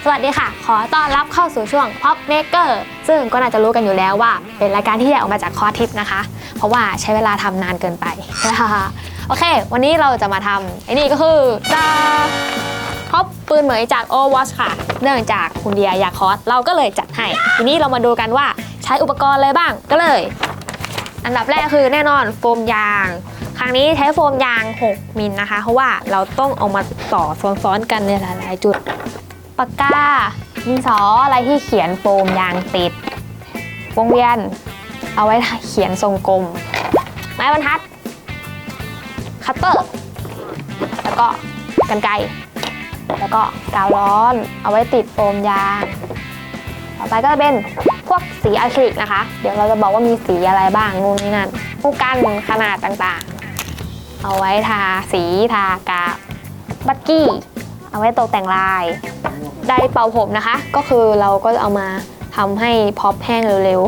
สวัสดีค่ะขอต้อนรับเข้าสู่ช่วง Pop Maker ซึ่งก็น่าจะรู้กันอยู่แล้วว่าเป็นรายการที่แยกออกมาจากคอร์สทิปนะคะเพราะว่าใช้เวลาทำนานเกินไป โอเควันนี้เราจะมาทำไอ้นี่ก็คือพ็อปปืนเหมยจาก Overwatch ค่ะเนื่องจากคุณเดียอยากคอร์สเราก็เลยจัดให้ทีนี้เรามาดูกันว่าใช้อุปกรณ์อะไรบ้างก็เลยอันดับแรกคือแน่นอนโฟมยางครั้งนี้ใช้โฟมยาง6มิลนะคะเพราะว่าเราต้องเอามาต่อซ้อนๆกันในหลายๆจุดปากกาดินสออะไรที่เขียนโฟมยางติดวงเวียนเอาไว้เขียนทรงกลมไม้บรรทัดคัตเตอร์แล้วก็กรรไกรแล้วก็กาวร้อนเอาไว้ติดโฟมยางต่อไปก็จะเป็นพวกสีอะคริลิกนะคะเดี๋ยวเราจะบอกว่ามีสีอะไรบ้างนู่นนี่นั่นผู้กันขนาดต่างๆเอาไว้ทาสีทากาวบักกี้เอาไว้ตกแต่งลายไดร์เป่าผมนะคะก็คือเราก็จะเอามาทำให้พ็อปแห้งเร็ว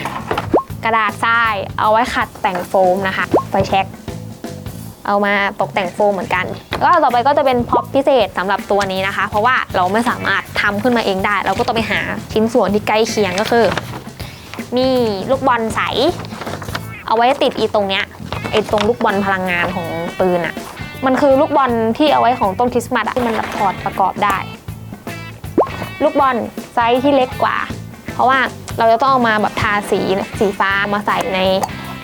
ๆ กระดาษทรายเอาไว้ขัดแต่งโฟมนะคะไฟแช็กเอามาตกแต่งโฟมเหมือนกันแล้วต่อไปก็จะเป็นพ็อปพิเศษสำหรับตัวนี้นะคะเพราะว่าเราไม่สามารถทำขึ้นมาเองได้เราก็ต้องไปหาชิ้นส่วนที่ใกล้เคียงก็คือมีลูกบอลใสเอาไว้ติดตรงเนี้ยตรงลูกบอลพลังงานของปืนอะมันคือลูกบอลที่เอาไว้ของต้นคริสต์มาสที่มันถอดประกอบได้ลูกบอลไซส์ที่เล็กกว่าเพราะว่าเราจะต้องเอามาแบบทาสีฟ้ามาใส่ใน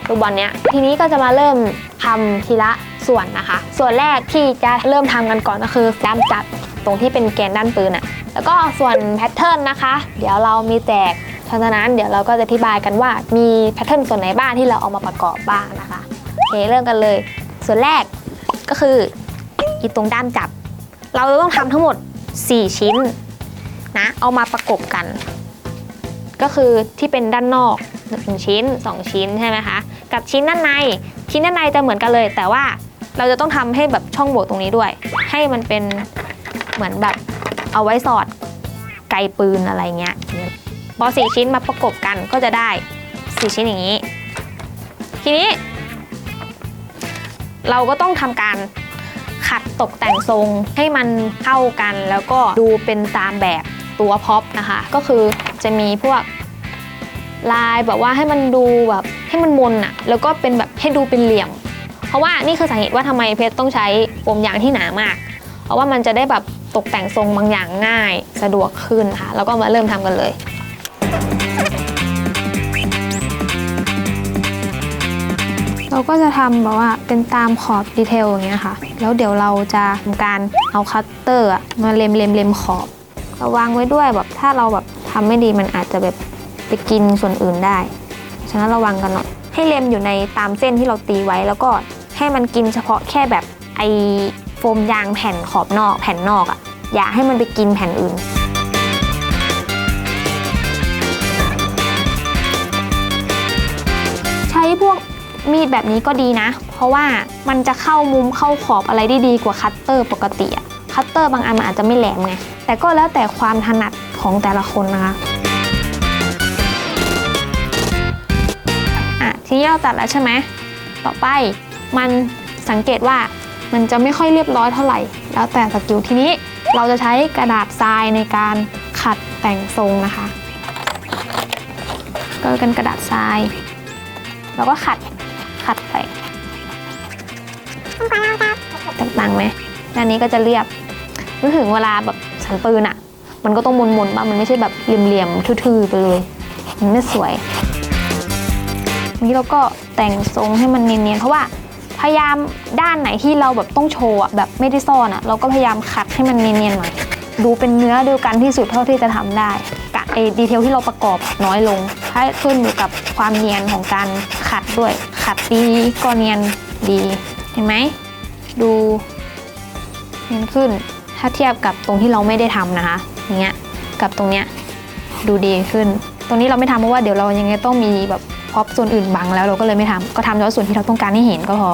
ลูกบอลเนี้ยทีนี้ก็จะมาเริ่มทำทีละส่วนนะคะส่วนแรกที่จะเริ่มทำกันก่อนก็คือด้ามจับตรงที่เป็นแกนด้านปืนอะแล้วก็ส่วนแพทเทิร์นนะคะเดี๋ยวเรามีแจกฉะนั้นเดี๋ยวเราก็จะอธิบายกันว่ามีแพทเทิร์นส่วนไหนบ้างที่เราเอามาประกอบบ้างนะคะโอเคเริ่มกันเลยส่วนแรกก็คือตรงด้ามจับเราจะต้องทำทั้งหมด4ชิ้นนะเอามาประกบกันก็คือที่เป็นด้านนอก1ชิ้น2ชิ้นใช่ไหมคะกับชิ้นด้านในจะเหมือนกันเลยแต่ว่าเราจะต้องทำให้แบบช่องโหว่ตรงนี้ด้วยให้มันเป็นเหมือนแบบเอาไว้สอดไกปืนอะไรเงี้ยพอ4ชิ้นมาประกบกันก็จะได้4ชิ้นอย่างนี้ทีนี้เราก็ต้องทำการขัดตกแต่งทรงให้มันเข้ากันแล้วก็ดูเป็นตามแบบตัวพ็อปนะคะก็คือจะมีพวกลายแบบว่าให้มันดูแบบให้มันมนอะแล้วก็เป็นแบบให้ดูเป็นเหลี่ยมเพราะว่านี่คือสาเหตุว่าทำไมเพชรต้องใช้โฟมยางที่หนามากเพราะว่ามันจะได้แบบตกแต่งทรงบางอย่างง่ายสะดวกขึ้นค่ะแล้วก็มาเริ่มทำกันเลยเราก็จะทำแบบว่าเป็นตามขอบดีเทลอย่างเงี้ยค่ะแล้วเดี๋ยวเราจะทำการเอาคัตเตอร์มาเล็มขอบระวังไว้ด้วยแบบถ้าเราแบบทำไม่ดีมันอาจจะแบบไปกินส่วนอื่นได้ฉะนั้นระวังกันหน่อยให้เล็มอยู่ในตามเส้นที่เราตีไว้แล้วก็ให้มันกินเฉพาะแค่แบบไอโฟมยางแผ่นขอบนอกแผ่นนอกอะอย่าให้มันไปกินแผ่นอื่นใช้พวกมีดแบบนี้ก็ดีนะเพราะว่ามันจะเข้ามุมเข้าขอบอะไรได้ดีกว่าคัตเตอร์ปกติอะคัตเตอร์บางอันมันอาจจะไม่แหลมไงแต่ก็แล้วแต่ความถนัดของแต่ละคนนะคะทีนี้เราตัดแล้วใช่ไหมต่อไปมันสังเกตว่ามันจะไม่ค่อยเรียบร้อยเท่าไหร่แล้วแต่สกิลทีนี้เราจะใช้กระดาษทรายในการขัดแต่งทรงนะคะก็เป็นกระดาษทรายแล้วก็ขัดไปต่างๆไหมด้านนี้ก็จะเรียบนึกถึงเวลาแบบสันปืนมันก็ต้องมนบ้างมันไม่ใช่แบบเหลี่ยมๆทื่อๆไปเลยมันไม่สวยนี้เราก็แต่งทรงให้มันเนียนๆเพราะว่าพยายามด้านไหนที่เราแบบต้องโชว์แบบไม่ได้ซ่อนเราก็พยายามขัดให้มันเนียนๆหน่อยดูเป็นเนื้อเดียวกันที่สุดเท่าที่จะทำได้กะดีเทลที่เราประกอบน้อยลงให้ขึ้นอยู่กับความเนียนของการขัดด้วยขัดดีก็เนียนดีเห็นไหมดูเนียนขึ้นถ้าเทียบกับตรงที่เราไม่ได้ทำนะคะอย่างเงี้ยกับตรงเนี้ยดูดีขึ้นตรงนี้เราไม่ทำเพราะว่าเดี๋ยวเรายังไงต้องมีแบบพ็อปส่วนอื่นบังแล้วเราก็เลยไม่ทำก็ทำเฉพาะส่วนที่เราต้องการให้เห็นก็พอ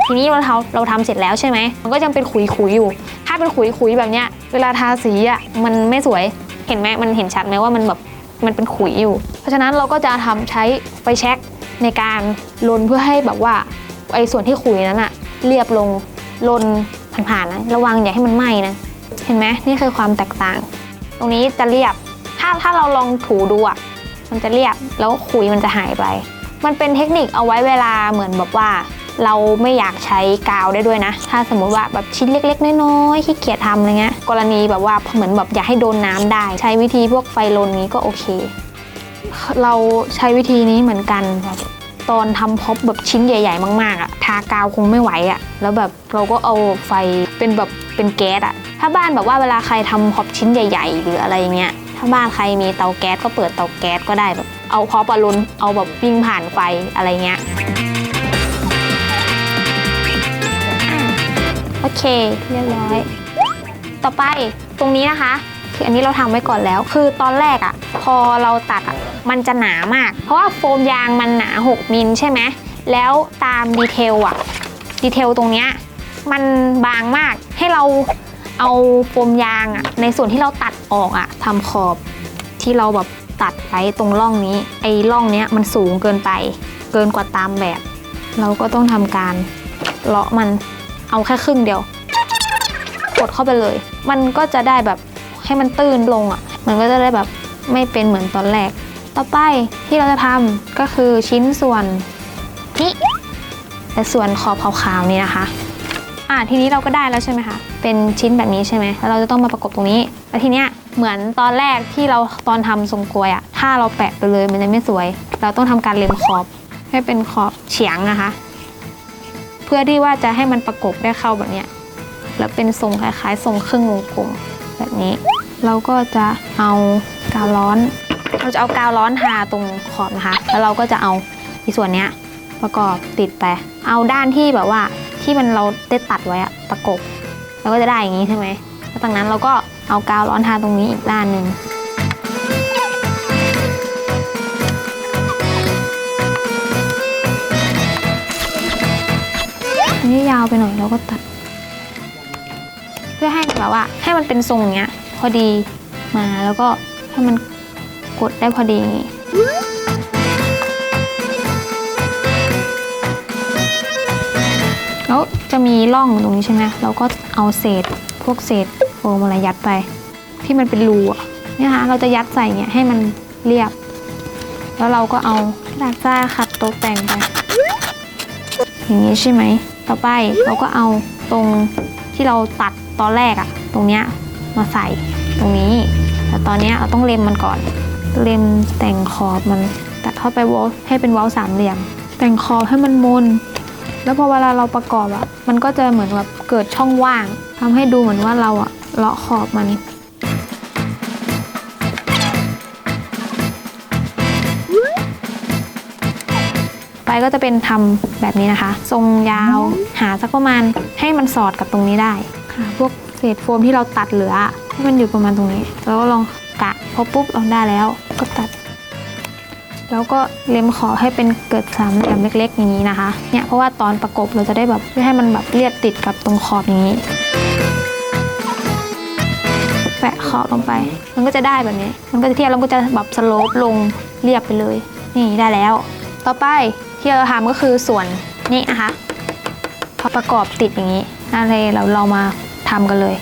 ทีนี้เราทำเสร็จแล้วใช่ไหมมันก็ยังเป็นขุยอยู่ถ้าเป็นขุยแบบเนี้ยเวลาทาสีมันไม่สวยเห็นไหมมันเห็นชัดไหมว่ามันแบบมันเป็นขุยอยู่เพราะฉะนั้นเราก็จะใช้ไฟแช็กในการลนเพื่อให้แบบว่าไอ้ส่วนที่ขุยนั้นเรียบลงลนผ่านๆนะระวังอย่าให้มันไหม้นะ เห็นไหมนี่คือความแตกต่างตรงนี้จะเรียบถ้าเราลองถูดูอ่ะมันจะเรียบแล้วขุยมันจะหายไปมันเป็นเทคนิคเอาไว้เวลาเหมือนแบบว่าเราไม่อยากใช้กาวได้ด้วยนะถ้าสมมุติว่าแบบชิ้นเล็กๆน้อยๆขี้เกียจทำอะไรเงี้ยกรณีแบบว่าเหมือนแบบอยากให้โดนน้ำได้ใช้วิธีพวกไฟลนนี้ก็โอเคเราใช้วิธีนี้เหมือนกันแบบตอนทำพ็อปแบบชิ้นใหญ่ๆมากๆอ่ะทากาวคงไม่ไหวอ่ะแล้วแบบเราก็เอาไฟเป็นแก๊สอ่ะถ้าบ้านแบบว่าเวลาใครทำพ็อปชิ้นใหญ่ๆหรืออะไรเงี้ยถ้าบ้านใครมีเตาแก๊สก็เปิดเตาแก๊สก็ได้แบบเอาพ็อปลนเอาแบบวิ่งผ่านไฟอะไรเงี้ยโอเคเรียบร้อยต่อไปตรงนี้นะคะคืออันนี้เราทำไว้ก่อนแล้วคือตอนแรกอ่ะพอเราตัดอ่ะมันจะหนามากเพราะว่าโฟมยางมันหนา6มิลใช่ไหมแล้วตามดีเทลตรงเนี้ยมันบางมากให้เราเอาโฟมยางอ่ะในส่วนที่เราตัดออกอ่ะทำขอบที่เราแบบตัดไว้ตรงร่องนี้ไอ้ร่องเนี้ยมันสูงเกินไปเกินกว่าตามแบบเราก็ต้องทำการเลาะมันเอาแค่ครึ่งเดียวกดเข้าไปเลยมันก็จะได้แบบให้มันตื้นลงอ่ะมันก็จะได้แบบไม่เป็นเหมือนตอนแรกต่อไปที่เราจะทำก็คือชิ้นส่วนนี้และส่วนขอบขาวๆนี้นะคะทีนี้เราก็ได้แล้วใช่ไหมคะเป็นชิ้นแบบนี้ใช่ไหมแล้วเราจะต้องมาประกบตรงนี้แล้วทีเนี้ยเหมือนตอนแรกที่เราตอนทำทรงกลวยอ่ะถ้าเราแปะไปเลยมันจะไม่สวยเราต้องทำการเล็มขอบให้เป็นขอบเฉียงนะคะเพื่อที่ว่าจะให้มันประกบได้เข้าแบบเนี้ยแล้วเป็นทรงคล้ายๆทรงครึ่งวงกลมแบบนี้เราก็จะเอากาวร้อนทาตรงขอบนะคะแล้วเราก็จะเอาที่ส่วนเนี้ยประกอบติดไปเอาด้านที่แบบว่าที่มันเราได้ตัดไว้อะประกบแล้วก็จะได้อย่างนี้ใช่ไหมแล้วจากนั้นเราก็เอากาวร้อนทาตรงนี้อีกด้านหนึ่งอันนี้ยาวไปหน่อยเราก็ตัดเพื่อให้แบบว่าให้มันเป็นทรงอย่างเงี้ยพอดีมาแล้วก็ให้มันกดได้พอดีอย่างงี้แล้วจะมีร่องตรงนี้ใช่ไหมเราก็เอาพวกเศษโฟมอะไรยัดไปที่มันเป็นรูอ่ะเนี่ยค่ะเราจะยัดใส่เงี้ยให้มันเรียบแล้วเราก็เอากระดาษทรายขัดตกแต่งไปอย่างนี้ใช่ไหมต่อไปเราก็เอาตรงที่เราตัดตอนแรกอะตรงเนี้ยมาใส่ตรงนี้แต่ตอนนี้เราต้องเล็มมันก่อนเล็มแต่งขอบมันตัดเข้าไปวอลให้เป็นวอลสามเหลี่ยมแต่งขอบให้มันมนแล้วพอเวลาเราประกอบอะมันก็จะเหมือนแบบเกิดช่องว่างทำให้ดูเหมือนว่าเราอะเลาะขอบมันไปก็จะเป็นทำแบบนี้นะคะทรงยาวหาสักประมาณให้มันสอดกับตรงนี้ได้ค่ะพวกเศษโฟมที่เราตัดเหลือให้มันอยู่ประมาณตรงนี้แล้วก็ลองกะพอปุ๊บเราได้แล้วก็ตัดแล้วก็เล็มขอให้เป็นเกิดสามเหลี่ยมเล็กๆอย่างนี้นะคะเนี่ยเพราะว่าตอนประกบเราจะได้แบบให้มันแบบเรียบติดกับตรงขอบอย่างนี้แปะขอบลงไปมันก็จะได้แบบนี้มันก็จะเทียบแล้วก็จะแบบสโลปลงเรียบไปเลยนี่ได้แล้วต่อไปที่เราทำก็คือส่วนนี้นะคะพอประกอบติดอย่างนี้อะไรเรามาทำกันเลย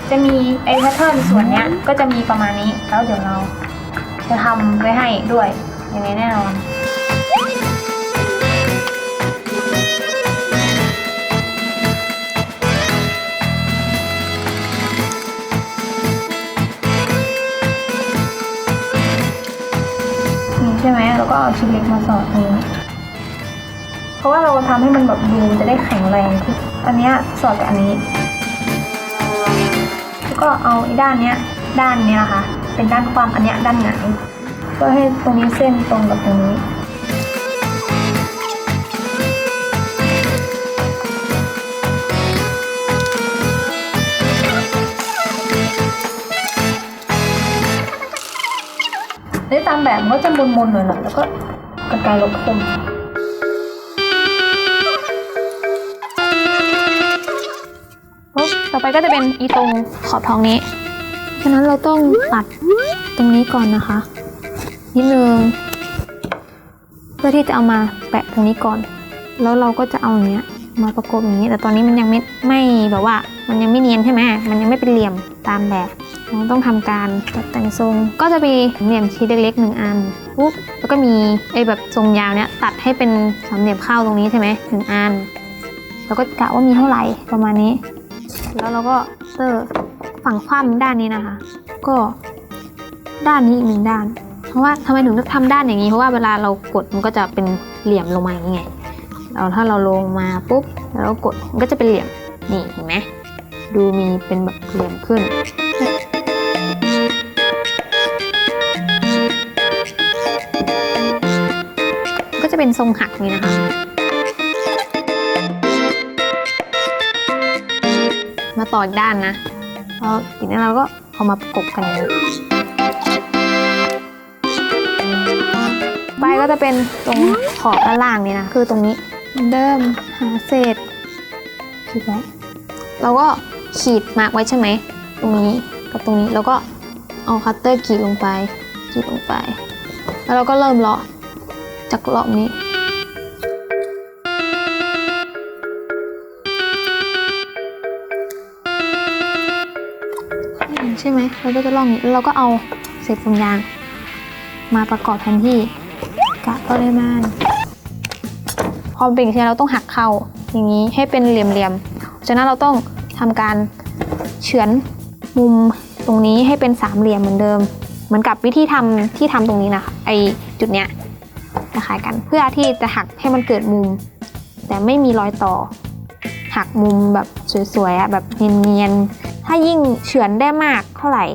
จะมีไอ้แพทเทิร์นส่วนนี้ก็จะมีประมาณนี้แล้วเดี๋ยวเราจะทำไว้ให้ด้วยอย่างนี้แน่นอนนี่ใช่ไหมแล้วก็เอาชิ้นเล็กมาสอดตรงนี้เพราะว่าเราทำให้มันแบบดูจะได้แข็งแรงขึ้นอันนี้สอดกับอันนี้แล้วก็เอาไอ้ด้านนี้นะคะเป็นด้านความอันนี้ด้านหงายก็ให้ตรงนี้เส้นตรงกับตรงนี้ได้ตามแบบมันก็จะมนๆหน่อยแล้วก็กรรไกรลบคมต่อไปก็จะเป็นอีตรงขอบท้องนี้ฉะนั้นเราต้องตัดตรงนี้ก่อนนะคะนิดนึงเพื่อที่จะเอามาแปะตรงนี้ก่อนแล้วเราก็จะเอาอย่างเงี้ยมาประกบอย่างนี้แต่ตอนนี้มันยังไม่แบบว่า มันยังไม่เนียนใช่ไหมมันยังไม่เป็นเหลี่ยมตามแบบเราต้องทำการตัดแต่งทรงก็จะมีเหลี่ยมชิ้นเล็กๆ1 อันปุ๊บแล้วก็มีไอ้แบบทรงยาวเนี้ยตัดให้เป็นสามเหลี่ยมเข้าตรงนี้ใช่ไหม1 อันแล้วก็กะว่ามีเท่าไหร่ประมาณนี้แล้วเราก็เตอร์ฝั่งคว่ำด้านนี้นะคะก็ด้านนี้อีก1 ด้านเพราะว่าทำไมถึงต้องทำด้านอย่างนี้เพราะว่าเวลาเรากดมันก็จะเป็นเหลี่ยมลงมาอย่างนี้ไงถ้าเราลงมาปุ๊บแล้วเรากดมันก็จะเป็นเหลี่ยมนี่เห็นไหมดูมีเป็นแบบเหลี่ยมขึ้นก็จะเป็นทรงหักนี่นะคะมาต่ออีกด้านนะแล้วอีกนั้นเราก็เอามาประกบกันอย่างนี้ใบก็จะเป็นตรงขอบด้านล่างนี่นะคือตรงนี้เดิมหาเศษขีดไว้เราก็ขีดมาร์กไว้ใช่ไหมตรงนี้กับตรงนี้แล้วก็เอาคัตเตอร์ขีดลงไปแล้วเราก็เริ่มเลาะจากเลาะนี้ใช่ไหมเราก็จะลองนี้แล้วเราก็เอาเศษผมยางมาประกอบแทนที่กะปริมาณพอเป็นอย่างนี้เราต้องหักเข้าอย่างนี้ให้เป็นเหลี่ยมๆฉะนั้นเราต้องทำการเฉือนมุมตรงนี้ให้เป็น3 เหลี่ยมเหมือนเดิมเหมือนกับวิธีที่ทำตรงนี้นะไอจุดเนี้ยคล้ายกันเพื่อที่จะหักให้มันเกิดมุมแต่ไม่มีรอยต่อหักมุมแบบสวยๆแบบเนียนๆถ้ายิ่งเฉือนได้มากเท่าไหร่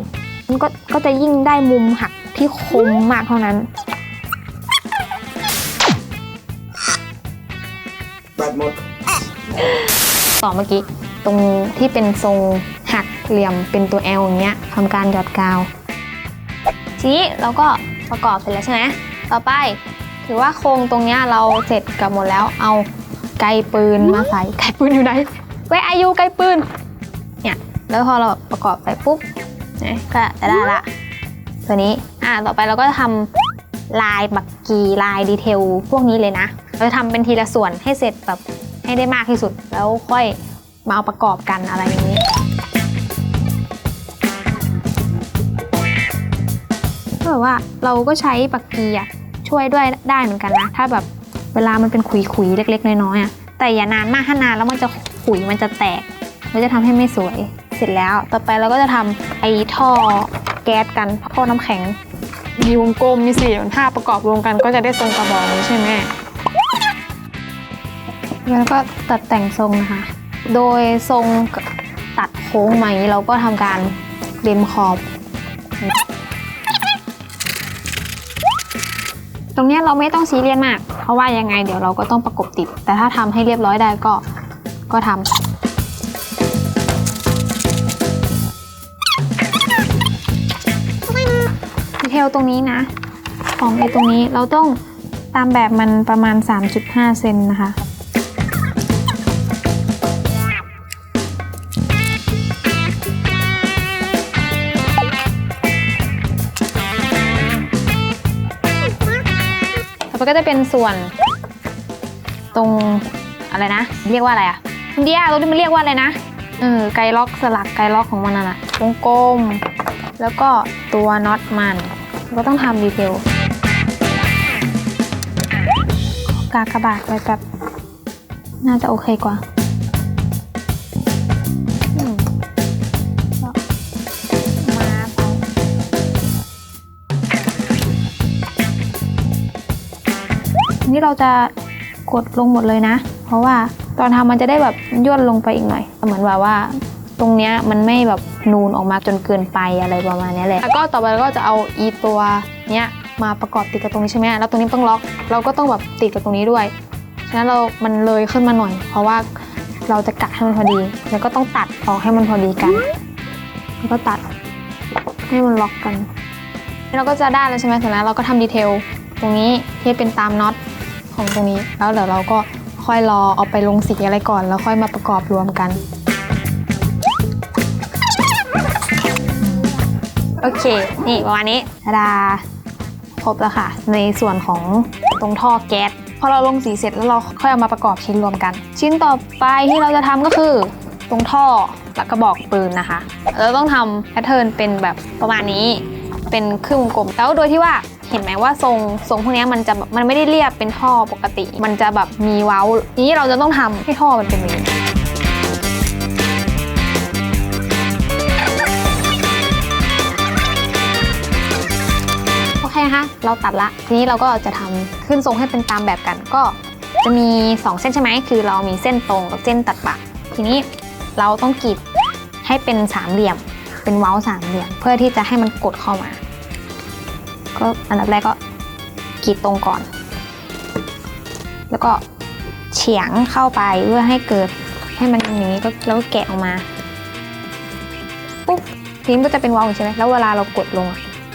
มันก็จะยิ่งได้มุมหักที่คมมากเท่านั้นตัดหมดต่อเมื่อกี้ตรงที่เป็นทรงหักเหลี่ยมเป็นตัว L อย่างเงี้ยทำการหยอดกาวทีนี้เราก็ประกอบเสร็จแล้วใช่ไหมต่อไปถือว่าโครงตรงเนี้ยเราเสร็จกับหมดแล้วเอาไกปืนมาใส่ไกปืนอยู่ไหนWhere are youไกปืนเนี่ยแล้วพอเราประกอบไปปุ๊บก็จะได้ละตัวนี้ต่อไปเราก็จะทำลายบักกีลายดีเทลพวกนี้เลยนะเราจะทำเป็นทีละส่วนให้เสร็จแบบให้ได้มากที่สุดแล้วค่อยมาเอาประกอบกันอะไรอย่างนี้ก็แบบว่าเราก็ใช้บักกีช่วยด้วยได้เหมือนกันนะถ้าแบบเวลามันเป็นขุยๆเล็กๆน้อยๆแต่อย่านานมากถ้านานแล้วมันจะขุยมันจะแตกมันจะทำให้ไม่สวยเสร็จแล้วต่อไปเราก็จะทำไอ้ท่อแก๊สกันท่อน้ำแข็งมีวงกลมมี4 ท่าประกอบรวมกันก็จะได้ทรงกระบอกนี้ใช่ไหมแล้วก็ตัดแต่งทรงนะคะโดยทรงตัดโค้งมาอย่างนี้เราก็ทำการเล็มขอบตรงนี้เราไม่ต้องซีเรียสมากเพราะว่ายังไงเดี๋ยวเราก็ต้องประกบติดแต่ถ้าทำให้เรียบร้อยได้ก็ทำดีเทลตรงนี้นะของตรงนี้เราต้องตามแบบมันประมาณ 3.5 เซนนะคะมันก็จะเป็นส่วนตรงอะไรนะเรียกว่าอะไรเดียตรงที่มันเรียกว่าอะไรนะไกล็อกสลักไกล็อกของมันน่ะวงกลมแล้วก็ตัวน็อตมันก็ต้องทำดีเทลกากบาทไว้แบบน่าจะโอเคกว่านี่เราจะกดลงหมดเลยนะเพราะว่าตอนทำมันจะได้แบบย่นลงไปอีกหน่อยเหมือนแบบว่าตรงเนี้ยมันไม่แบบนูนออกมาจนเกินไปอะไรประมาณนี้แหละแล้วก็ต่อไปเราก็จะเอาอีตัวเนี้ยมาประกอบติดกับตรงนี้ใช่ไหมแล้วตรงนี้ต้องล็อกเราก็ต้องแบบติดกับตรงนี้ด้วยฉะนั้นมันเลยขึ้นมาหน่อยเพราะว่าเราจะกะให้มันพอดีแล้วก็ต้องตัดออกให้มันพอดีกันแล้วก็ตัดให้มันล็อกกันเราก็จะได้แล้วใช่ไหมเสร็จแล้วเราก็ทำดีเทลตรงนี้ที่เป็นตามน็อตของตรงนี้แล้วเดี๋ยวเราก็ค่อยรอเอาไปลงสีอะไรก่อนแล้วค่อยมาประกอบรวมกันโอเคนี่ประมาณนี้ดาครบแล้วค่ะในส่วนของตรงท่อแก๊สพอเราลงสีเสร็จแล้วเราค่อยเอามาประกอบชิ้นรวมกันชิ้นต่อไปที่เราจะทำก็คือตรงท่อ กระบอกปืนนะคะเราต้องทำแพทเทิร์นเป็นแบบประมาณนี้เป็นครึ่งวงกลมแล้วโดยที่ว่าเห็นไหมว่าทรงพวกนี้มันไม่ได้เรียบเป็นท่อปกติมันจะแบบมีเว้านี้เราจะต้องทำให้ท่อมันเป็นอย่างนี้โอเคนะคะเราตัดละทีนี้เราก็จะทำขึ้นทรงให้เป็นตามแบบกันก็จะมี2เส้นใช่ไหมคือเรามีเส้นตรงกับเส้นตัดปะทีนี้เราต้องกรีดให้เป็นสามเหลี่ยมเป็นเว้าสามเหลี่ยมเพื่อที่จะให้มันกดเข้ามาก็อันดับแรกก็กรีดตรงก่อนแล้วก็เฉียงเข้าไปเพื่อให้เกิดให้มันอย่างนี้ก็แล้วก็แกะออกมาปุ๊บทีนี้ก็จะเป็นเว้าใช่ไหมแล้วเวลาเรากดลง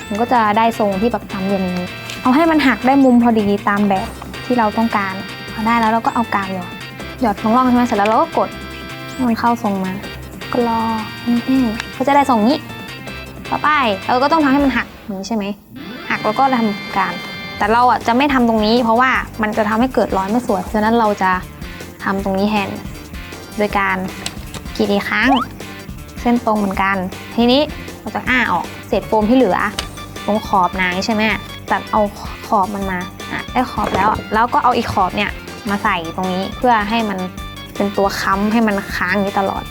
มันก็จะได้ทรงที่แบบสามเหลี่ยมอย่างนี้เอาให้มันหักได้มุมพอดีตามแบบที่เราต้องการพอได้แล้วเราก็เอากาวหยอดตรงร่องใช่ไหมเสร็จแล้วเราก็กดให้มันเข้าทรงมาก็รอให้แห้งก็จะได้ทรงนี้ต่อไปเราก็ต้องทำให้มันหักอย่างนี้ใช่ไหมหักแล้วก็ทำการแต่เราจะไม่ทำตรงนี้เพราะว่ามันจะทำให้เกิดรอยไม่สวยฉะนั้นเราจะทำตรงนี้แทนโดยการกรีดอีกครั้งเส้นตรงเหมือนกันทีนี้เราจะออกเศษโฟมที่เหลือตรงขอบนายใช่ไหมตัดเอาขอบมันมาได้ขอบแล้วก็เอาอีกขอบเนี่ยมาใส่ตรงนี้เพื่อให้มันเป็นตัวค้ำให้มันค้างอย่างนี้ตลอด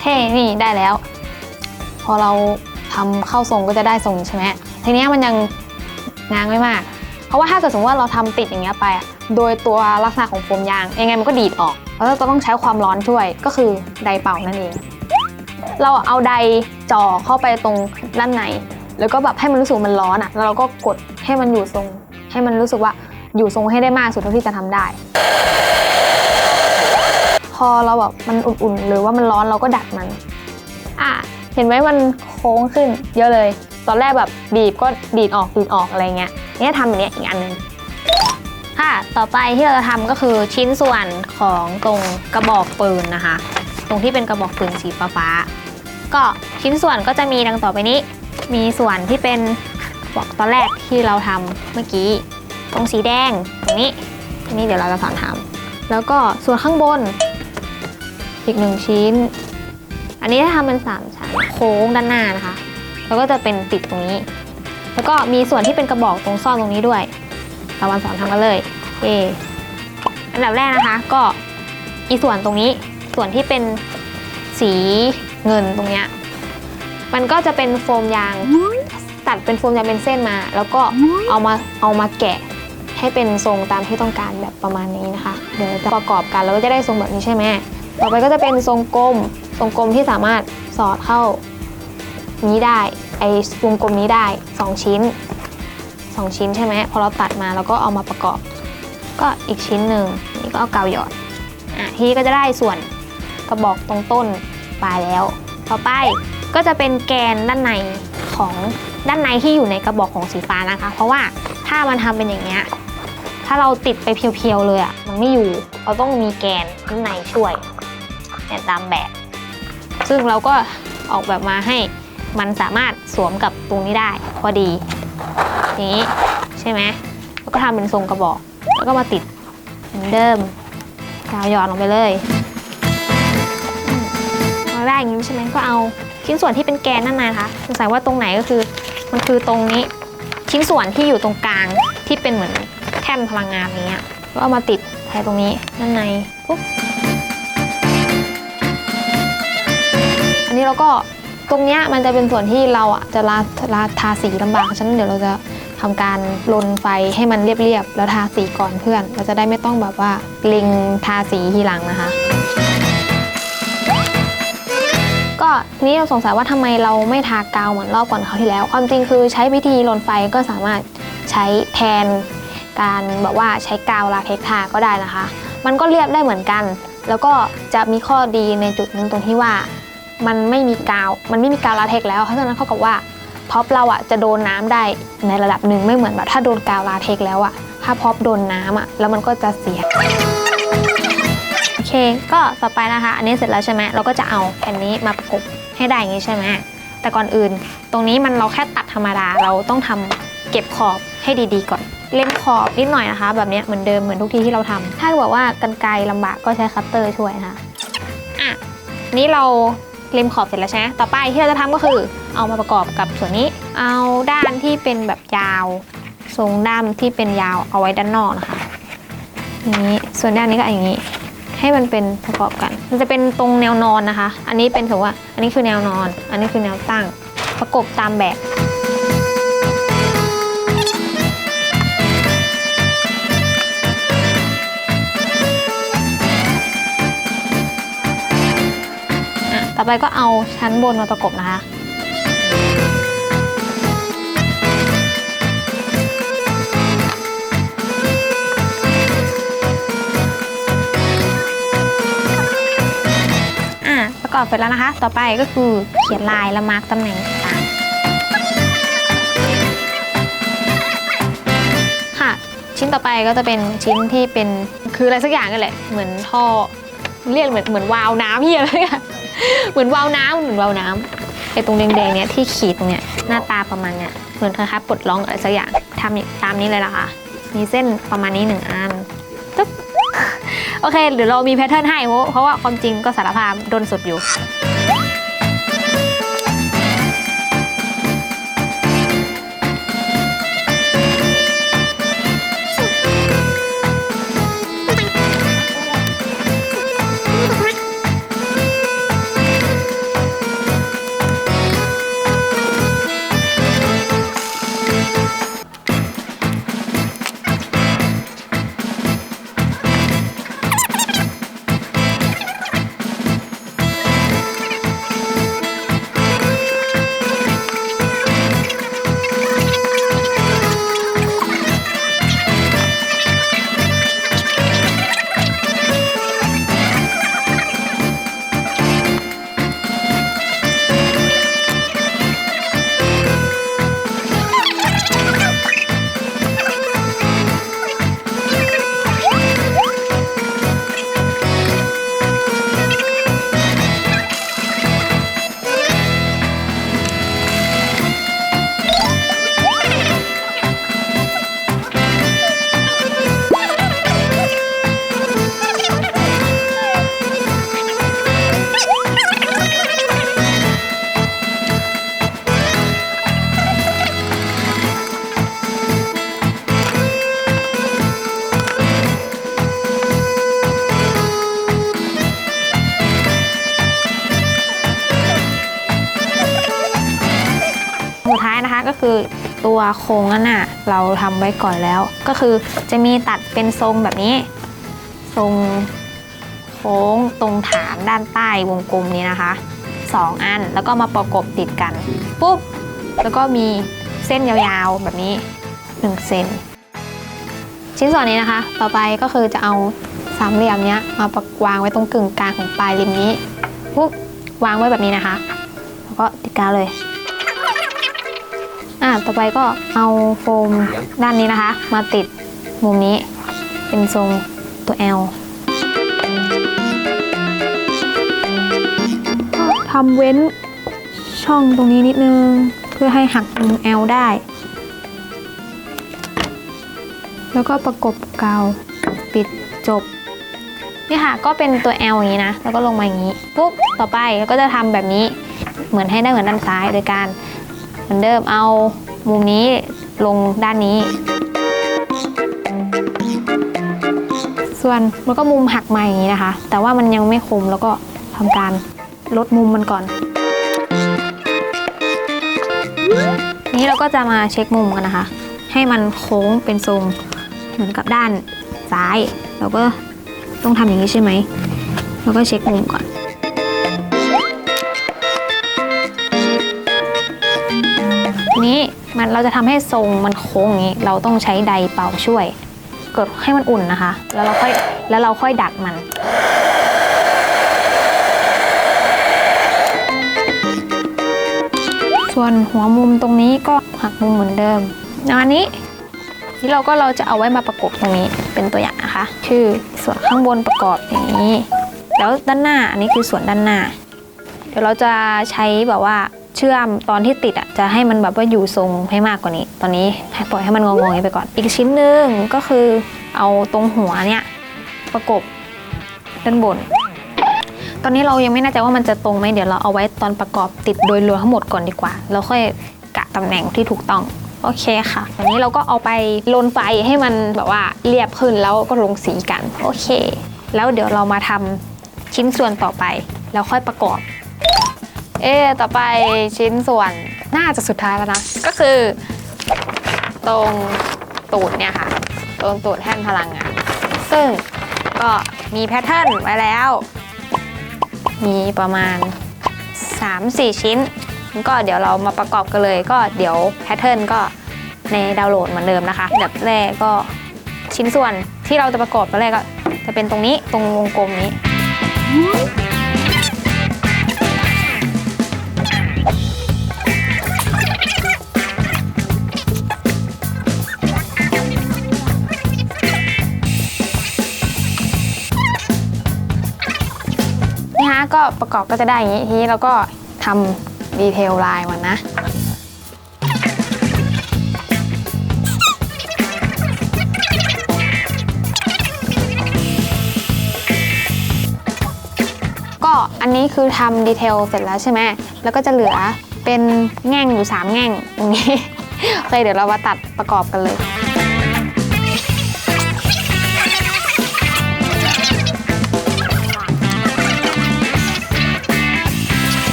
เท่นี่ได้แล้วพอเราทำเข้าทรงก็จะได้ทรงใช่ไหมทีนี้มันยังง้างไม่มากเพราะว่าถ้าเกิดสมมติว่าเราทำติดอย่างเงี้ยไปโดยตัวลักษณะของโฟมยางยังไงมันก็ดีดออกแล้วเราก็ต้องใช้ความร้อนช่วยก็คือไดเป่านั่นเองเราเอาไดจ่อเข้าไปตรงด้านในแล้วก็แบบให้มันรู้สึกมันร้อนแล้วเราก็กดให้มันอยู่ทรงให้มันรู้สึกว่าอยู่ทรงให้ได้มากสุดเท่าที่จะทำได้พอเราแบบมันอุ่นๆหรือว่ามันร้อนเราก็ดัดมันเห็นไหมมันโค้งขึ้นเยอะเลยตอนแรกแบบบีบก็ดีดออกอะไรเงี้ยนี่ทำอย่างนี้อีกอันนึงต่อไปที่เราจะทำก็คือชิ้นส่วนของตรงกระบอกปืนนะคะตรงที่เป็นกระบอกปืนสีฟ้าก็ชิ้นส่วนก็จะมีดังต่อไปนี้มีส่วนที่เป็นบอกตอนแรกที่เราทำเมื่อกี้ตรงสีแดงตรงนี้เดี๋ยวเราจะสอนทำแล้วก็ส่วนข้างบนอีก1ชิ้นอันนี้ถ้าทำเป็น3ชั้นโค้งด้านหน้านะคะแล้วก็จะเป็นติดตรงนี้แล้วก็มีส่วนที่เป็นกระบอกตรงซ่อนตรงนี้ด้วยเรามาสอนทำกันเลยอันดับแรกนะคะก็อีส่วนตรงนี้ส่วนที่เป็นสีเงินตรงเนี้ยมันก็จะเป็นโฟมยางตัดเป็นโฟมยางเป็นเส้นมาแล้วก็เอามาแกะให้เป็นทรงตามที่ต้องการแบบประมาณนี้นะคะเดี๋ยวจะประกอบกันแล้วก็จะได้ทรงแบบนี้ใช่ไหมต่อไปก็จะเป็นทรงกลมที่สามารถสอดเข้านี้ได้ไอ้วงกลมนี้ได้2ชิ้นใช่ไหมพอเราตัดมาแล้วก็เอามาประกอบก็อีกชิ้นหนึ่งนี่ก็เอากาวหยอดทีนี้ก็จะได้ส่วนกระบอกตรงต้นปลายแล้วต่อไปก็จะเป็นแกนด้านในของด้านในที่อยู่ในกระบอกของสีฟ้านะคะเพราะว่าถ้ามันทำเป็นอย่างเงี้ยถ้าเราติดไปเพียวๆเลยมันไม่อยู่เราต้องมีแกนข้างในช่วยเนี่ยตามแบบซึ่งเราก็ออกแบบมาให้มันสามารถสวมกับตรงนี้ได้พอดีนี้ใช่ไหมแล้วก็ทำเป็นทรงกระบอกแล้วก็มาติดเหมือนเดิมกาวหยอดลงไปเลยพอได้อย่างนี้ใช่ไหมก็เอาชิ้นส่วนที่เป็นแกนนั่นนะคะสงสัยว่าตรงไหนก็คือมันคือตรงนี้ชิ้นส่วนที่อยู่ตรงกลางที่เป็นเหมือนแท่นพลังงานนี้ก็เอามาติดแทนตรงนี้ด้านในปุ๊บอันนี้เราก็ตรงเนี้ยมันจะเป็นส่วนที่เราจะทาสีลำบากฉะนั้นเดี๋ยวเราจะทำการลนไฟให้มันเรียบๆแล้วทาสีก่อนเพื่อนเราจะได้ไม่ต้องแบบว่าเล็งทาสีทีหลังนะคะก็นี่เราสงสัยว่าทำไมเราไม่ทากาวเหมือนรอบก่อนคราวที่แล้วความจริงคือใช้วิธีลนไฟก็สามารถใช้แทนการแบบว่าใช้กาวลาเท็กซ์ทาก็ได้นะคะมันก็เรียบได้เหมือนกันแล้วก็จะมีข้อดีในจุดนึงตรงที่ว่ามันไม่มีกาวลาเท็กซ์แล้วเพราะฉะนั้นเท่ากับว่าพ็อปเราจะโดนน้ำได้ในระดับหนึ่งไม่เหมือนแบบถ้าโดนกาวลาเท็กซ์แล้วถ้าพ็อปโดนน้ำแล้วมันก็จะเสียโอเคก็ต่อไปนะคะอันนี้เสร็จแล้วใช่ไหมเราก็จะเอาแผ่นนี้มาประกบให้ได้อย่างนี้ใช่ไหมแต่ก่อนอื่นตรงนี้เราแค่ตัดธรรมดาเราต้องทำเก็บขอบให้ดีๆก่อนเล็มขอบนิดหน่อยนะคะแบบนี้เหมือนเดิมเหมือนทุกทีที่เราทำถ้าบอกว่ากรรไกรลำบากก็ใช้คัตเตอร์ช่วยนะคะนี้เรา ริมขอบเสร็จแล้วใช่ไหมต่อไปที่เราจะทำก็คือเอามาประกอบกับส่วนนี้เอาด้านที่เป็นแบบยาวทรงด้ามที่เป็นยาวเอาไว้ด้านนอกนะคะนี้ส่วนด้านนี้ก็อย่างนี้ให้มันเป็นประกอบกันมันจะเป็นตรงแนวนอนนะคะอันนี้เป็นถือว่าอันนี้คือแนวนอนอันนี้คือแนวตั้งประกบตามแบบต่อไปก็เอาชั้นบนมาประกบนะคะประกอบเสร็จแล้วนะคะต่อไปก็คือเขียนลายและมาร์กตำแหน่งต่างค่ะชิ้นต่อไปก็จะเป็นชิ้นที่เป็นคืออะไรสักอย่างกันแหละเหมือนท่อเรียกเหมือนวาล์วน้ำเฮียอะไรอะเหมือนวาล์วน้ำไอ้ตรงแดงๆเนี้ยที่ขีดตรงเนี้ยหน้าตาประมาณเนี้ยเหมือนคล้ายๆปลดล็อกอะไรสักอย่างทำตามนี้เลยล่ะค่ะมีเส้นประมาณนี้1 อันตึ๊บโอเคเดี๋ยวเรามีแพทเทิร์นให้เพราะว่าความจริงก็สารภาพโดนสุดอยู่สุดท้ายนะคะก็คือตัวโครงนั่นน่ะเราทำไว้ก่อนแล้วก็คือจะมีตัดเป็นทรงแบบนี้ทรงโค้งตรงฐานด้านใต้วงกลมนี้นะคะ2 อันแล้วก็มาประกบติดกันปุ๊บแล้วก็มีเส้นยาวๆแบบนี้1 เซนชิ้นส่วนนี้นะคะต่อไปก็คือจะเอาสามเหลี่ยมนี้มาประวางไว้ตรงกึ่งกลางของปลายริมนี้ปุ๊บวางไว้แบบนี้นะคะแล้วก็ติดกาวเลยต่อไปก็เอาโฟมด้านนี้นะคะมาติดมุมนี้เป็นทรงตัว L ทำเว้นช่องตรงนี้นิดนึงเพื่อให้หักมุม L ได้แล้วก็ประกบกาวปิดจบนี่ค่ะก็เป็นตัว L อย่างนี้นะแล้วก็ลงมาอย่างนี้ปุ๊บต่อไปก็จะทำแบบนี้เหมือนให้ได้เหมือนด้านซ้ายโดยการเหมือนเดิมเอามุมนี้ลงด้านนี้ส่วนแล้วก็มุมหักมาอย่างนี้นะคะแต่ว่ามันยังไม่คมแล้วก็ทำการลดมุมมันก่อนนี้เราก็จะมาเช็คมุมกันนะคะให้มันโค้งเป็นทรงเหมือนกับด้านซ้ายเราก็ต้องทำอย่างนี้ใช่ไหมแล้วก็เช็คมุมก่อนนี้เราจะทำให้ทรงมันโค้งอย่างนี้เราต้องใช้ไดเป่าช่วยกดให้มันอุ่นนะคะแล้วเราค่อยดัดมันส่วนหัวมุมตรงนี้ก็หักมุมเหมือนเดิมอันนี้ที่เราจะเอาไว้มาประกบตรงนี้เป็นตัวอย่างนะคะคือส่วนข้างบนประกอบอย่างนี้แล้วด้านหน้าอันนี้คือส่วนด้านหน้าเดี๋ยวเราจะใช้แบบว่าเชื่อมตอนที่ติดจะให้มันแบบว่าอยู่ทรงให้มากกว่านี้ตอนนี้ปล่อยให้มันงงๆไปก่อนอีกชิ้นหนึ่งก็คือเอาตรงหัวเนี่ยประกบด้านบน ตอนนี้เรายังไม่แน่ใจว่ามันจะตรงไหมเดี๋ยวเราเอาไว้ตอนประกอบติดโดยรวมทั้งหมดก่อนดีกว่าแล้วค่อยกะตำแหน่งที่ถูกต้องโอเคค่ะตอนนี้เราก็เอาไปลนไฟให้มันแบบว่าเรียบขึ้นแล้วก็ลงสีกันโอเคแล้วเดี๋ยวเรามาทำชิ้นส่วนต่อไปแล้วค่อยประกอบต่อไปชิ้นส่วนน่าจะสุดท้ายแล้วนะก็คือตรงตูดเนี่ยค่ะตรงตูดแท่นพลังงานซึ่งก็มีแพทเทิร์นไว้แล้วมีประมาณ 3-4 ชิ้นก็เดี๋ยวเรามาประกอบกันเลยก็เดี๋ยวแพทเทิร์นก็ในดาวน์โหลดเหมือนเดิมนะคะแบบแรกก็ชิ้นส่วนที่เราจะประกอบตอนแรกก็จะเป็นตรงนี้ตรงวงกลมนี้ก็ประกอบก็จะได้อย่างนี้ทีนี้เราก็ทำดีเทลลายมันนะก็อันนี้คือทำดีเทลเสร็จแล้วใช่ไหมแล้วก็จะเหลือเป็นแง่งอยู่3แง่งตรงนี้โอเคเดี๋ยวเรามาตัดประกอบกันเลย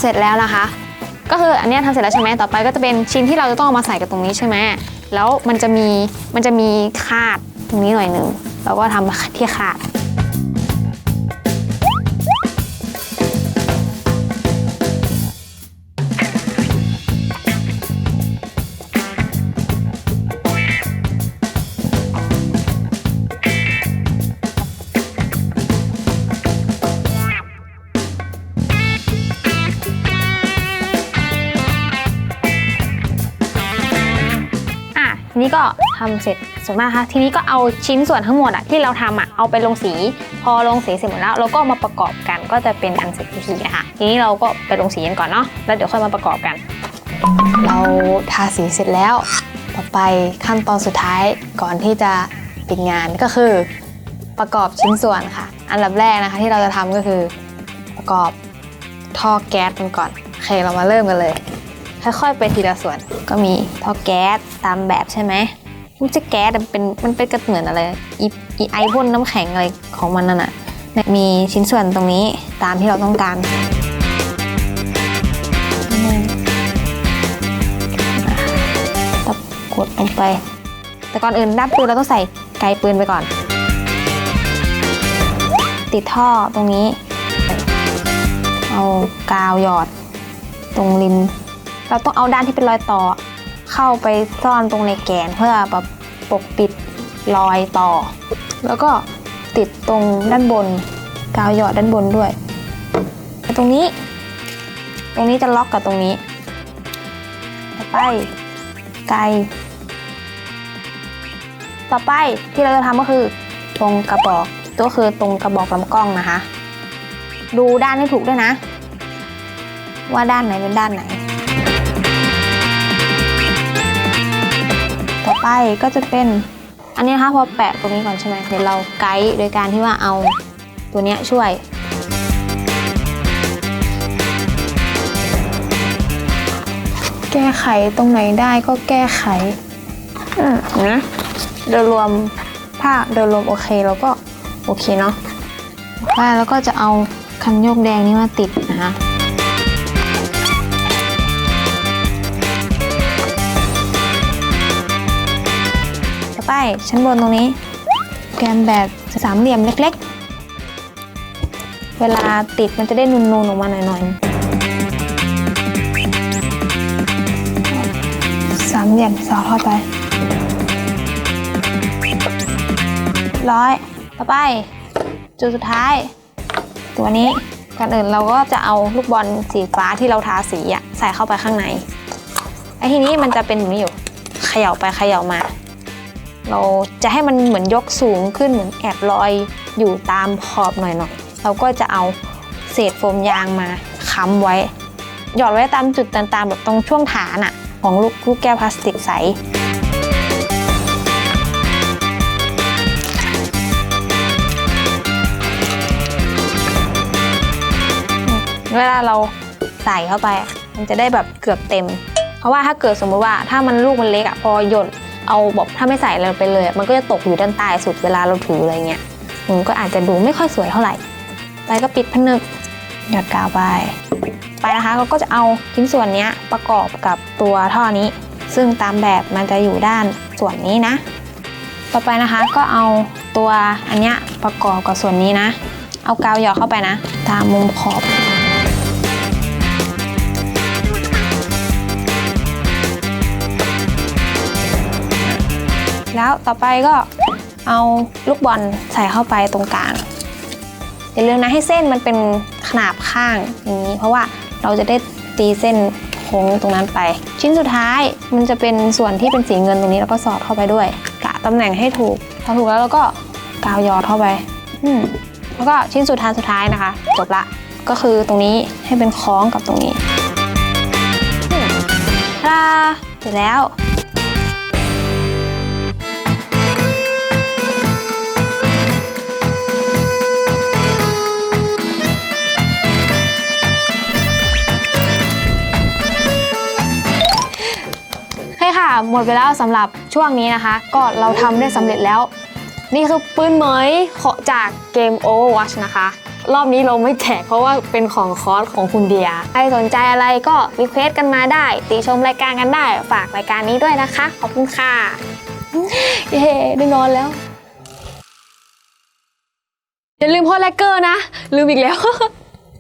เสร็จแล้วนะคะก็คืออันนี้ทำเสร็จแล้วใช่ไหมต่อไปก็จะเป็นชิ้นที่เราจะต้องเอามาใส่กับตรงนี้ใช่ไหมแล้วมันจะมีคาดตรงนี้หน่อยหนึ่งเราก็ทำที่คาดนี่ก็ทำเสร็จส่วนมากค่ะทีนี้ก็เอาชิ้นส่วนทั้งหมดที่เราทำเอาไปลงสีพอลงสีเสร็จหมดแล้วเราก็มาประกอบกันก็จะเป็นอันเสร็จพิธีนะคะทีนี้เราก็ไปลงสีกันก่อนเนาะแล้วเดี๋ยวค่อยมาประกอบกันเราทาสีเสร็จแล้วต่อไปขั้นตอนสุดท้ายก่อนที่จะปิดงานก็คือประกอบชิ้นส่วนค่ะอันดับแรกนะคะที่เราจะทำก็คือประกอบท่อแก๊สกันก่อนโอเคเรามาเริ่มกันเลยค่อยๆไปทีละส่วนก็มีท่อแก๊สตามแบบใช่ไหมมันจะแก๊สมันเป็นกระเหมือนอะไรอีไอพ่นน้ำแข็งอะไรของมันนั่นน่ะมีชิ้นส่วนตรงนี้ตามที่เราต้องการตับกดลงไปแต่ก่อนอื่นด้ามปืนเราต้องใส่ไกปืนไปก่อนติดท่อตรงนี้เอากาวหยอดตรงริมเราต้องเอาด้านที่เป็นรอยต่อเข้าไปซ่อนตรงในแกนเพื่อแบบปกปิดรอยต่อแล้วก็ติดตรงด้านบนกาวหยอดด้านบนด้วยตรงนี้จะล็อกกับตรงนี้ต่อไปไกต่อไปที่เราจะทำก็คือตรงกระบอกก็คือตรงกระบอกลำกล้องนะคะดูด้านให้ถูกด้วยนะว่าด้านไหนเป็นด้านไหนต่อไปก็จะเป็นอันนี้นะคะพอแปะตรงนี้ก่อนใช่ไหมเดี๋ยวเราไกด์โดยการที่ว่าเอาตัวนี้ช่วยแก้ไขตรงไหนได้ก็แก้ไขนะโดยรวมถ้าโดยรวมโอเคเราก็โอเคเนาะแล้วก็จะเอาคันโยกแดงนี้มาติดนะคะไปชั้นบนตรงนี้แกนแบบสามเหลี่ยมเล็กๆเวลาติดมันจะได้นูนๆออกมาหน่อยๆสามเหลี่ยมสอดเข้าไปร้อยต่อไปจุดสุดท้ายตัวนี้ก่อนอื่นเราก็จะเอาลูกบอลสีฟ้าที่เราทาสีใส่เข้าไปข้างในไอ้ทีนี้มันจะเป็นอย่างนี้อยู่เขย่าไปเขย่ามาเราจะให้มันเหมือนยกสูงขึ้นเหมือนแอบลอยอยู่ตามขอบหน่อยๆเราก็จะเอาเศษโฟมยางมาค้ำไว้หยอดไว้ตามจุดต่างๆแบบตรงช่วงฐานของลูกแก้วพลาสติกใส เวลาเราใส่เข้าไปมันจะได้แบบเกือบเต็มเพราะว่าถ้าเกิดสมมติว่าถ้ามันลูกมันเล็กพอหย่นเอาแบบถ้าไม่ใส่อะไรไปเลยมันก็จะตกอยู่ด้านใต้สุดเวลาเราถืออะไรเงี้ยมันก็อาจจะดูไม่ค่อยสวยเท่าไหร่ไปก็ปิดผนึกหยอดกาวไปนะคะเราก็จะเอาชิ้นส่วนนี้ประกอบกับตัวท่อนี้ซึ่งตามแบบมันจะอยู่ด้านส่วนนี้นะต่อไปนะคะก็เอาตัวอันเนี้ยประกอบกับส่วนนี้นะเอากาวหยอดเข้าไปนะตามมุมขอบแล้วต่อไปก็เอาลูกบอลใส่เข้าไปตรงกลางอย่าลืมนะให้เส้นมันเป็นขนาบข้างอย่างนี้เพราะว่าเราจะได้ตีเส้นโค้งตรงนั้นไปชิ้นสุดท้ายมันจะเป็นส่วนที่เป็นสีเงินตรงนี้แล้วก็สอดเข้าไปด้วยกะตำแหน่งให้ถูกพอถูกแล้วเราก็กาวหยอดเข้าไปแล้วก็ชิ้นสุดท้ายนะคะจบละก็คือตรงนี้ให้เป็นคล้องกับตรงนี้เสร็จแล้วค่ะหมดไปแล้วสำหรับช่วงนี้นะคะก็เราทำได้สำเร็จแล้วนี่คือปืนเหมยจากเกม Overwatch นะคะรอบนี้เราไม่แจกเพราะว่าเป็นของคอร์สของคุณเดียใครสนใจอะไรก็รีเควสต์กันมาได้ติชมรายการกันได้ฝากรายการนี้ด้วยนะคะขอบคุณค่ะเย้ได้นอนแล้วอย่าลืมพอดแลกเกอร์นะลืมอีกแล้ว